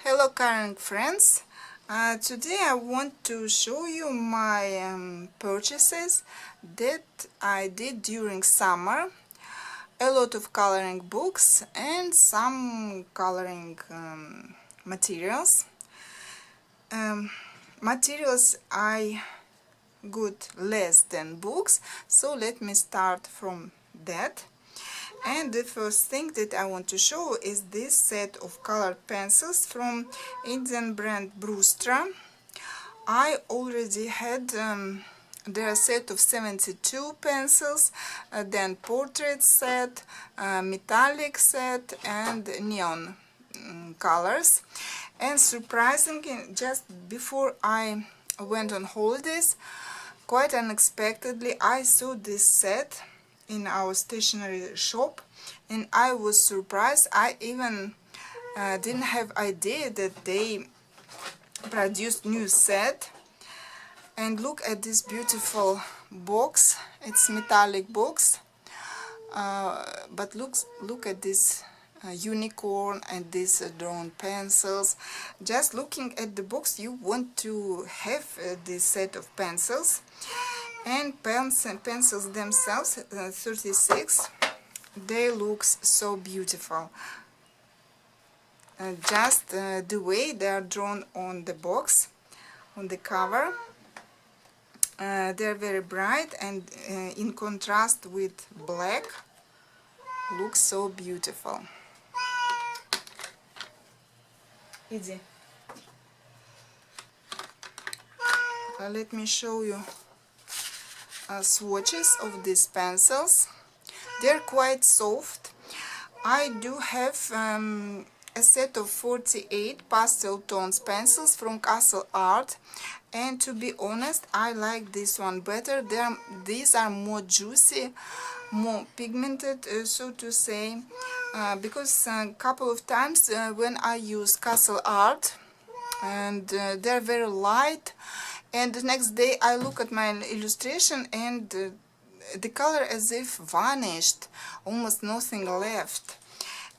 Hello coloring friends. Today I want to show you my purchases that I did during summer. A lot of coloring books and some coloring materials. Materials I got less than books, so let me start from that. And the first thing that I want to show is this set of colored pencils from Indian brand Brewstra. I already had their set of 72 pencils, then portrait set, metallic set and neon colors. And surprisingly, just before I went on holidays, quite unexpectedly I saw this set in our stationery shop and I was surprised. I even didn't have idea that they produced new set. And look at this beautiful box. It's metallic box, but look at this unicorn and these drawn pencils. Just looking at the box you want to have this set of pencils. And pencils themselves, 36, they look so beautiful. Just the way they are drawn on the box, on the cover. They're very bright and in contrast with black, looks so beautiful. Easy. Let me show you swatches of these pencils. They're quite soft. I do have a set of 48 pastel tones pencils from Castle Art, and to be honest I like this one better. These are more juicy, more pigmented, so to say, because a couple of times when I use Castle Art and they're very light, and the next day I look at my illustration and the color as if vanished, almost nothing left.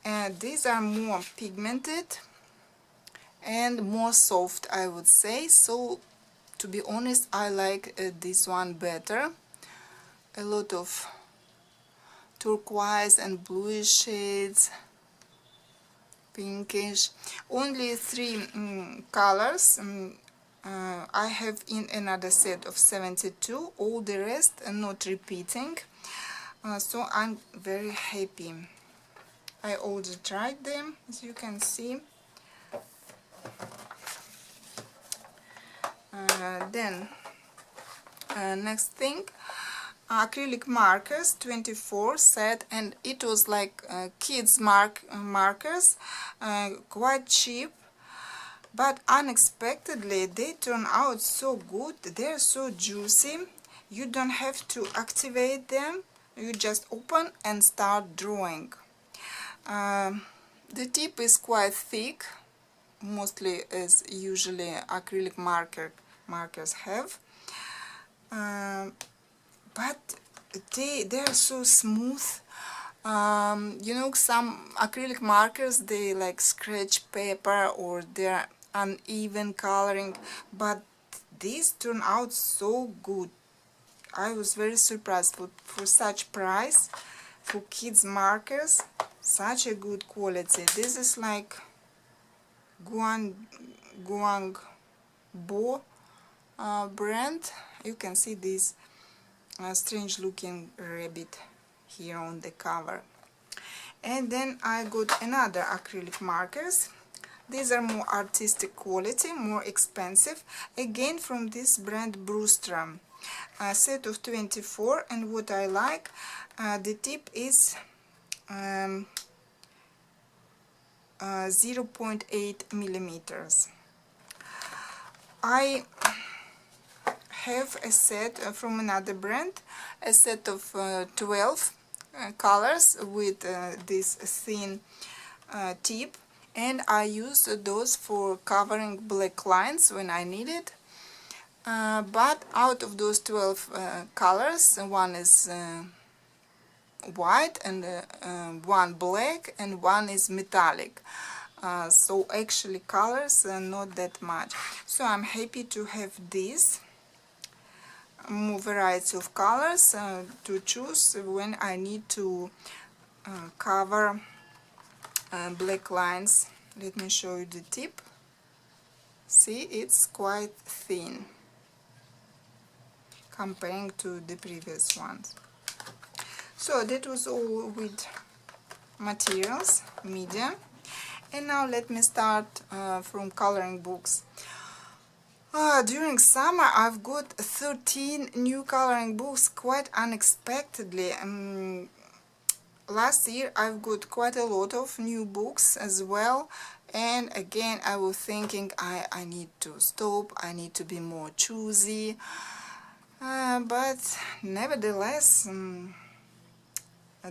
And these are more pigmented and more soft, I would say. So to be honest I like this one better. A lot of turquoise and bluish shades, pinkish. Only three colors I have in another set of 72, all the rest are not repeating, so I'm very happy. I already tried them, as you can see. Then next thing, acrylic markers, 24 set, and it was like kids markers, quite cheap. But unexpectedly they turn out so good. They're so juicy. You don't have to activate them. You just open and start drawing. The tip is quite thick, mostly as usually acrylic markers have. But they're so smooth. You know, some acrylic markers, they like scratch paper or they're uneven coloring, but these turn out so good. I was very surprised for such price, for kids markers, such a good quality. This is like Guangbo brand. You can see this strange looking rabbit here on the cover. And then I got another acrylic markers. These are more artistic quality, more expensive, again from this brand Brewstra. A set of 24, and what I like, the tip is 0.8 millimeters. I have a set from another brand, a set of 12 colors with this thin tip, and I use those for covering black lines when I need it. But out of those 12 colors, one is white and one black and one is metallic. so actually colors not that much. So I'm happy to have this more variety of colors to choose when I need to cover black lines. Let me show you the tip. See, it's quite thin comparing to the previous ones. So that was all with materials, media. And now let me start from coloring books. During summer I've got 13 new coloring books, quite unexpectedly. Last year I've got quite a lot of new books as well, and again I was thinking I need to stop, I need to be more choosy, but nevertheless,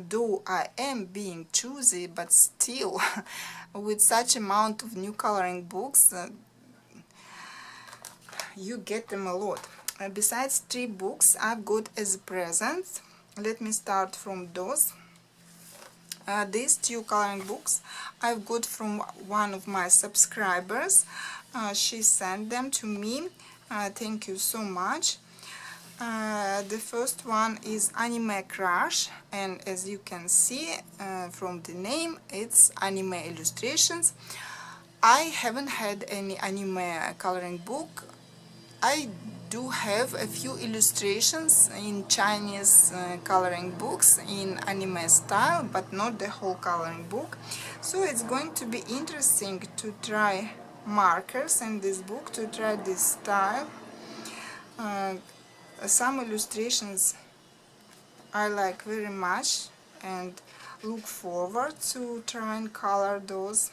though I am being choosy, but still with such amount of new coloring books, you get them a lot. Besides 3 books I've got as a present. Let me start from those. These 2 coloring books I've got from one of my subscribers. She sent them to me. Thank you so much. The first one is Anime Crush, and as you can see from the name, it's anime illustrations. I haven't had any anime coloring book. I do have a few illustrations in Chinese coloring books in anime style, but not the whole coloring book. So it's going to be interesting to try markers in this book, to try this style. Some illustrations I like very much and look forward to try and color those.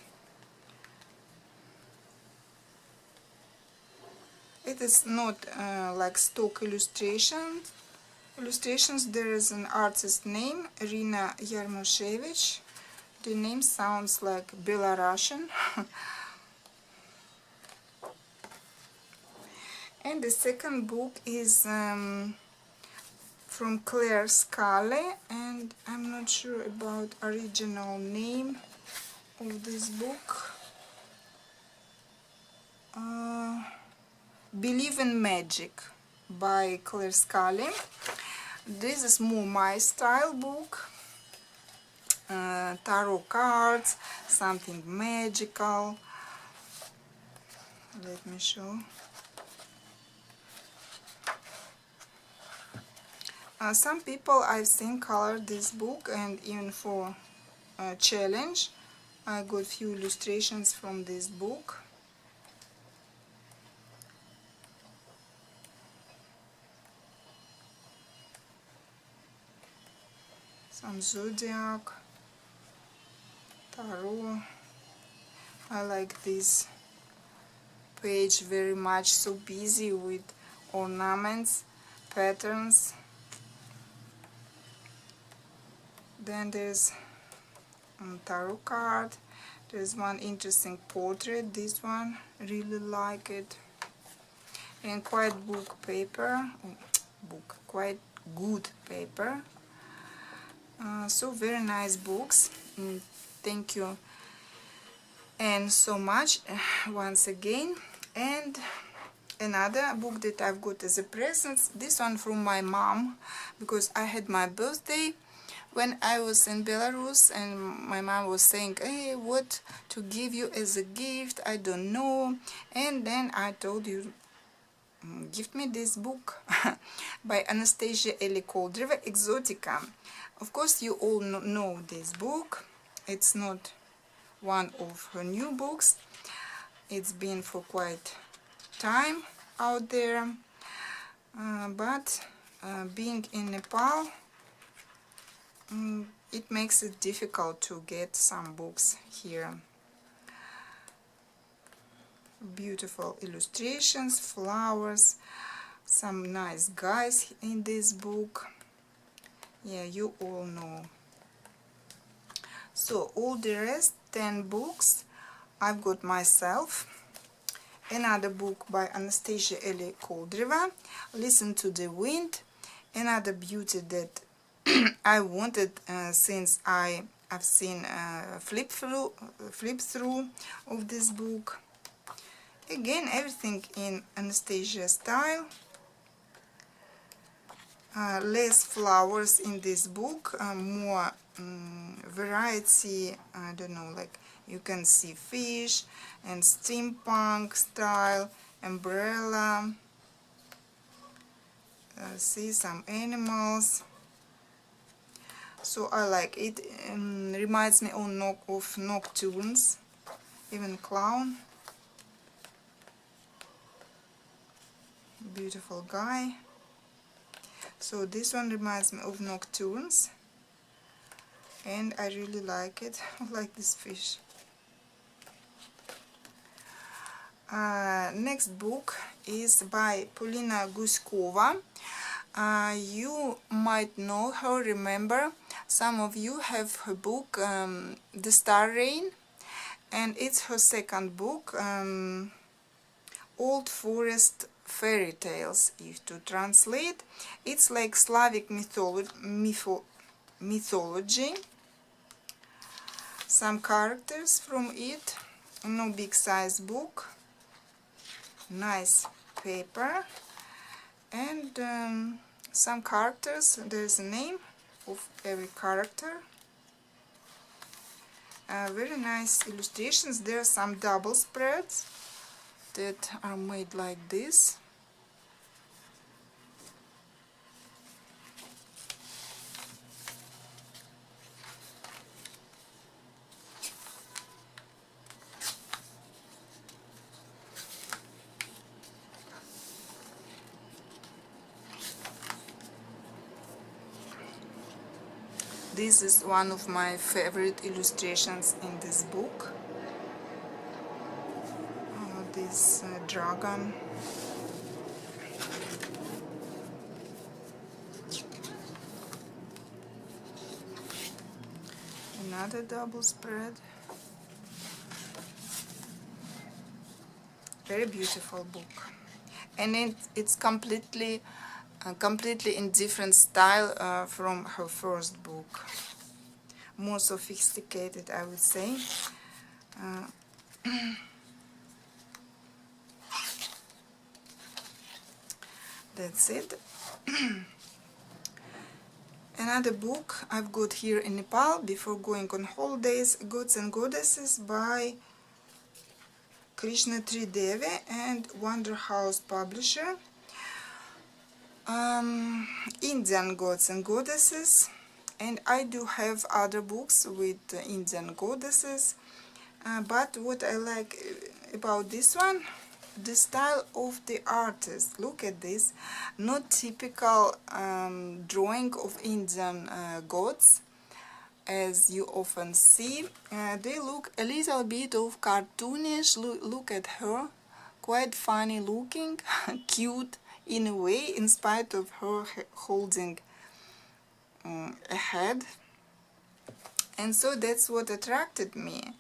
It is not like stock illustrations. There is an artist name, Irina Yarmoshevich. The name sounds like Belarusian. And the second book is from Claire Scully, and I'm not sure about original name of this book. Believe in Magic by Claire Scully. This is more my style book. Tarot cards, something magical. Let me show. Some people I've seen color this book, and even for a challenge I got few illustrations from this book. Some zodiac, tarot. I like this page very much, so busy with ornaments, patterns. Then there's a tarot card. There's one interesting portrait. This one, really like it. And quite book paper. Quite good paper. So very nice books. Thank you and so much once again. And another book that I've got as a present, this one from my mom, because I had my birthday when I was in Belarus, and my mom was saying, hey, what to give you as a gift, I don't know. And then I told you, give me this book by Anastasia Koldreva, Exotica. Of course you all know this book. It's not one of her new books. It's been for quite time out there, but being in Nepal, it makes it difficult to get some books here. Beautiful illustrations, flowers, some nice guys in this book. Yeah, you all know. So all the rest, 10 books, I've got myself. Another book by Anastasia Koldreva, Listen to the Wind. Another beauty that I wanted since I I've seen flip through of this book. Again, everything in Anastasia style. Less flowers in this book, more variety. I don't know, like you can see fish and steampunk style, umbrella, see some animals. So I like it. Reminds me of Nocturnes, even clown. Beautiful guy. So this one reminds me of Nocturnes, and I really like it. I like this fish. Next book is by Polina Guskova. You might know her, remember. Some of you have her book, The Star Rain, and it's her second book, Old Forest Fairy Tales, if to translate. It's like Slavic mythology. Some characters from it. No big size book. Nice paper. And some characters. There's a name of every character. Very nice illustrations. There are some double spreads that are made like this. This is one of my favorite illustrations in this book. This dragon. Another double spread. Very beautiful book, and it's completely in different style from her first book. More sophisticated, I would say. That's it. Another book I've got here in Nepal before going on holidays, Gods and Goddesses by Krishna Tridevi and Wonder House publisher. Indian Gods and Goddesses, and I do have other books with Indian goddesses, but what I like about this one, the style of the artist. Look at this, not typical drawing of Indian gods as you often see. They look a little bit of cartoonish. Look at her, quite funny looking, cute in a way, in spite of her holding a head. And so that's what attracted me.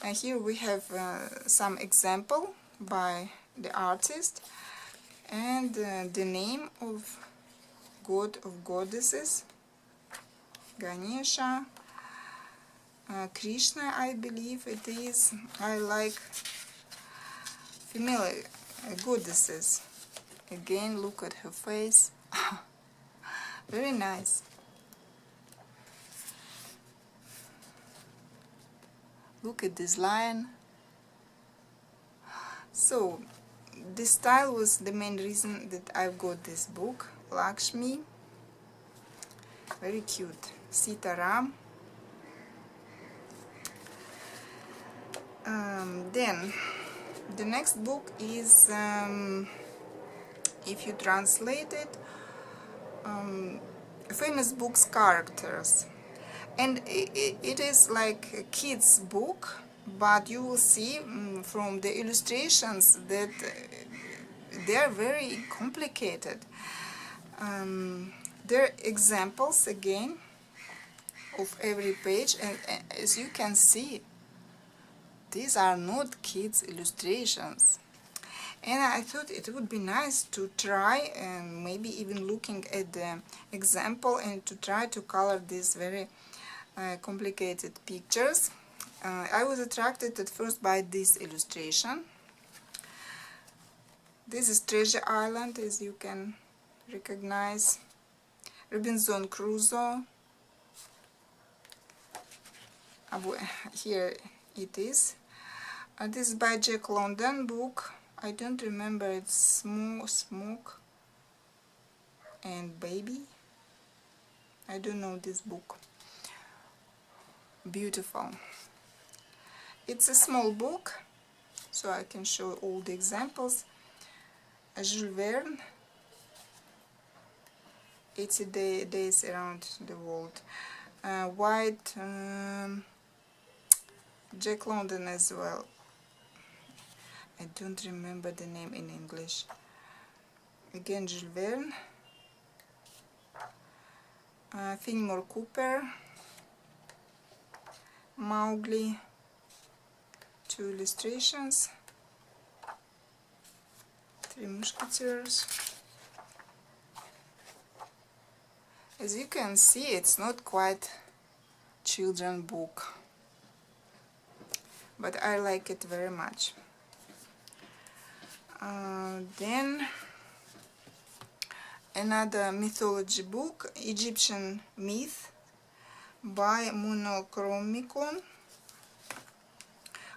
And here we have some example by the artist, and the name of god of goddesses, Ganesha, Krishna, I believe it is. I like female goddesses. Again, look at her face. Very nice. Look at this lion. So, this style was the main reason that I got this book. Lakshmi. Very cute. Sitaram. Then, the next book is, if you translate it, famous books characters, and it is like a kids book, but you will see from the illustrations that they are very complicated. There are examples again of every page, and as you can see, these are not kids illustrations. And I thought it would be nice to try, and maybe even looking at the example, and to try to color this very complicated pictures. I was attracted at first by this illustration. This is Treasure Island, as you can recognize. Robinson Crusoe. Here it is. This is by Jack London book. I don't remember, it's Smoke and Baby. I don't know this book. Beautiful. It's a small book, so I can show all the examples. Jules Verne, 80 days around the world. White, Jack London as well. I don't remember the name in English. Again, Jules Verne. Fenimore Cooper. Mowgli. 2 illustrations. 3 Musketeers. As you can see, it's not quite children's book, but I like it very much. Then another mythology book, Egyptian Myth by Monochromicon.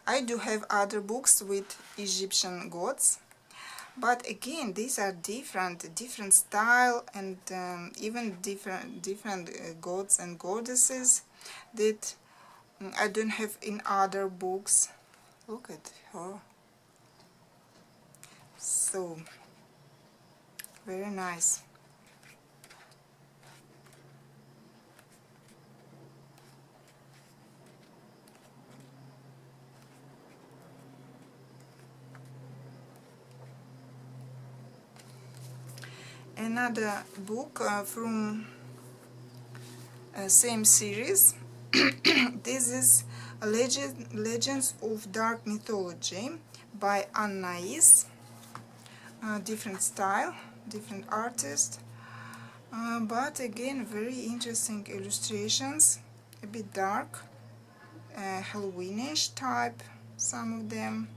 I do have other books with Egyptian gods, but again these are different style, and even different gods and goddesses that I don't have in other books. Look at her. So very nice. Another book from same series. This is Legends of Dark Mythology by Anais. Different style, different artist, but again very interesting illustrations, a bit dark, Halloweenish type, some of them.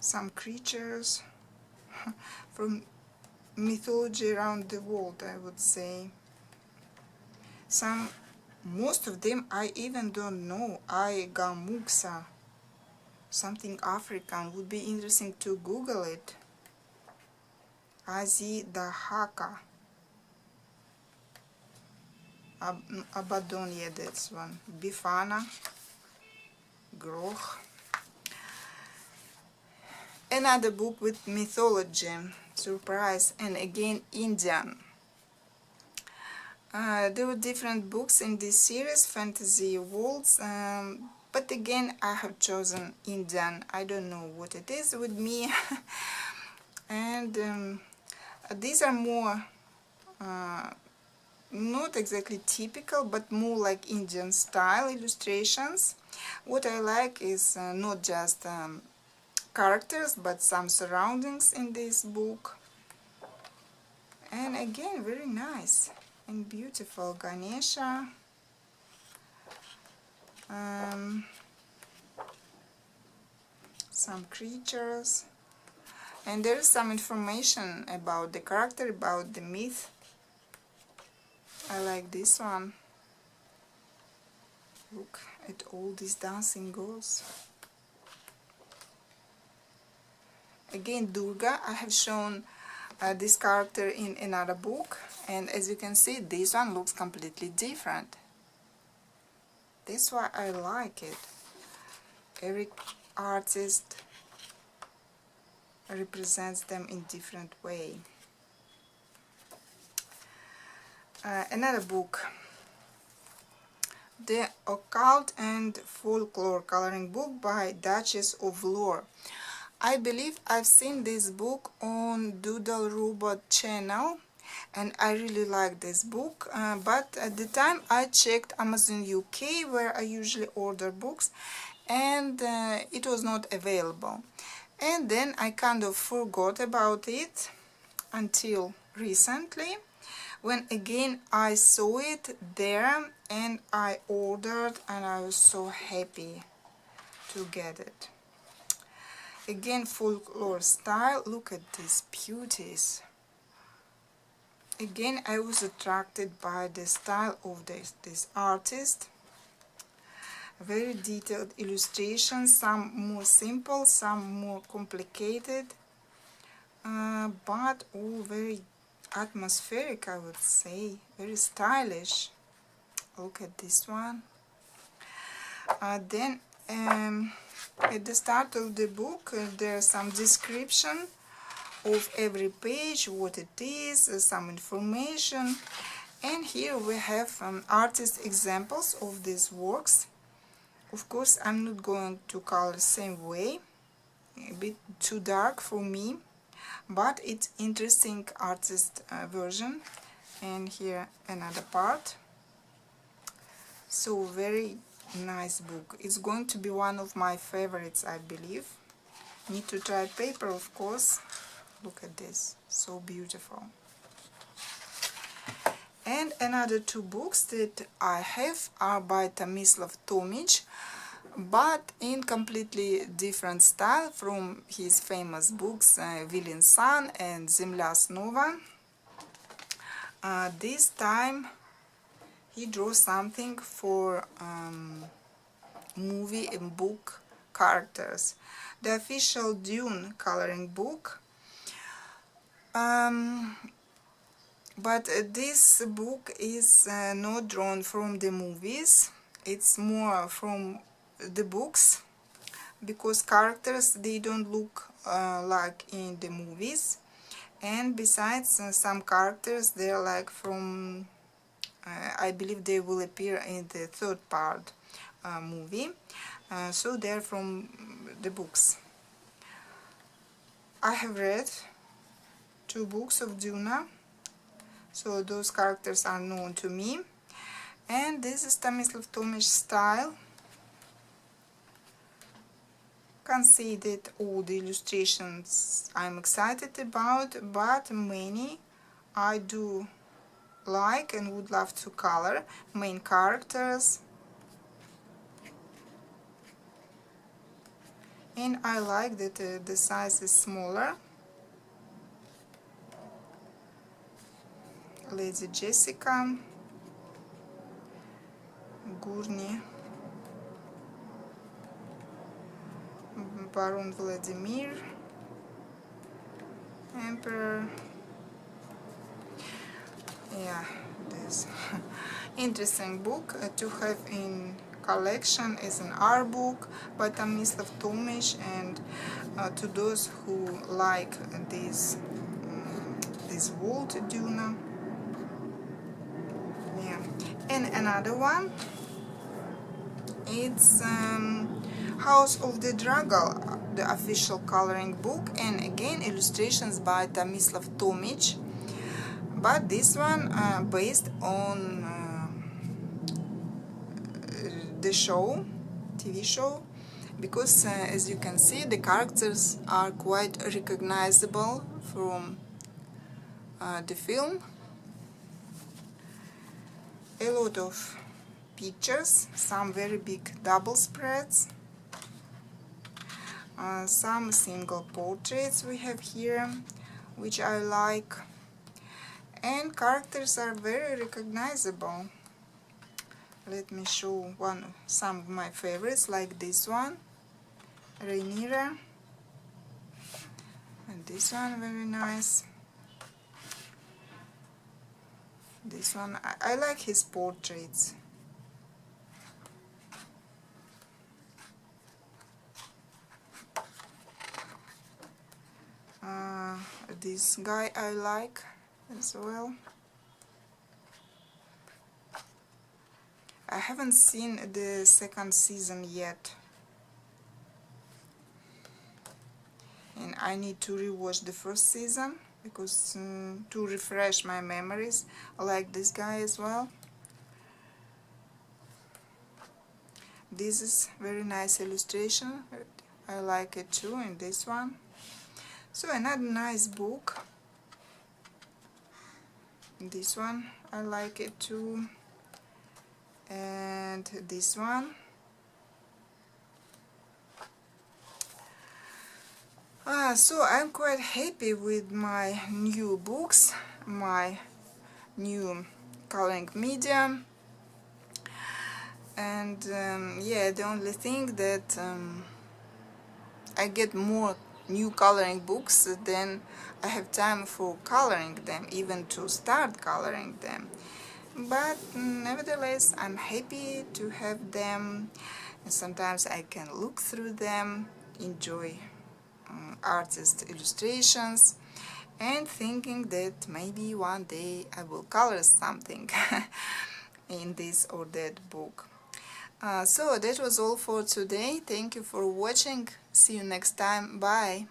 Some creatures from mythology around the world, I would say. Most of them I even don't know. Aigamuksa, something African, would be interesting to Google it. Azidahaka, Abaddon, yeah, that's one. Bifana, Groch. Another book with mythology, surprise, and again Indian. There were different books in this series, fantasy worlds, but again I have chosen Indian. I don't know what it is with me. And these are more not exactly typical, but more like Indian style illustrations. What I like is not just characters, but some surroundings in this book. And again, very nice and beautiful. Ganesha, some creatures, and there is some information about the character, about the myth. I like this one. Look at all these dancing girls. Again, Durga. I have shown this character in another book, and as you can see, this one looks completely different. That's why I like it. Every artist represents them in different way. Another book, The Occult and Folklore Coloring Book by Duchess of Lore. I believe I've seen this book on Doodle Robot channel, and I really like this book, but at the time I checked Amazon UK, where I usually order books, and it was not available. And then I kind of forgot about it until recently, when again I saw it there and I ordered, and I was so happy to get it. Again, folklore style. Look at these beauties. Again, I was attracted by the style of this artist. Very detailed illustrations, some more simple, some more complicated, but all very atmospheric, I would say, very stylish. Look at this one. Then at the start of the book there's some description of every page, what it is, some information, and here we have artist examples of these works. Of course, I'm not going to color the same way, a bit too dark for me, but it's interesting artist version. And here another part. So very nice book. It's going to be one of my favorites, I believe. Need to try paper, of course. Look at this, so beautiful. And another two books that I have are by Tomislav Tomic, but in completely different style from his famous books Vilin San and Zemlya Snova. This time he drew something for movie and book characters. The official Dune coloring book. But this book is not drawn from the movies, it's more from the books, because characters, they don't look like in the movies, and besides some characters, they're like from, I believe they will appear in the third part movie, so they're from the books. I have read two books of Dune, so those characters are known to me, and this is Tomislav Tomic style. Can't say that all the illustrations I'm excited about, but many I do like and would love to color. Main characters, and I like that the size is smaller. Lady Jessica, Gurney, Baron Vladimir, Emperor. Yeah, this interesting book to have in collection as an art book by Tomislav Tomic, and to those who like this world Dune. Yeah, and another one, it's House of the Dragon, the official coloring book, and again illustrations by Tomislav Tomic, but this one based on the show, TV show, because as you can see, the characters are quite recognizable from the film. A lot of pictures, some very big double spreads, some single portraits we have here, which I like, and characters are very recognizable. Let me show some of my favorites, like this one, Rhaenyra, and this one very nice. This one, I like his portraits. This guy I like as well. I haven't seen the second season yet, and I need to rewatch the first season, because to refresh my memories. I like this guy as well. This is very nice illustration. I like it too in this one. So another nice book. This one I like it too. And this one. So I'm quite happy with my new books, my new coloring medium. And yeah, the only thing that I get more new coloring books, then I have time for coloring them, even to start coloring them. But nevertheless, I'm happy to have them, and sometimes I can look through them, enjoy artist illustrations, and thinking that maybe one day I will color something in this or that book. So that was all for today. Thank you for watching. See you next time. Bye.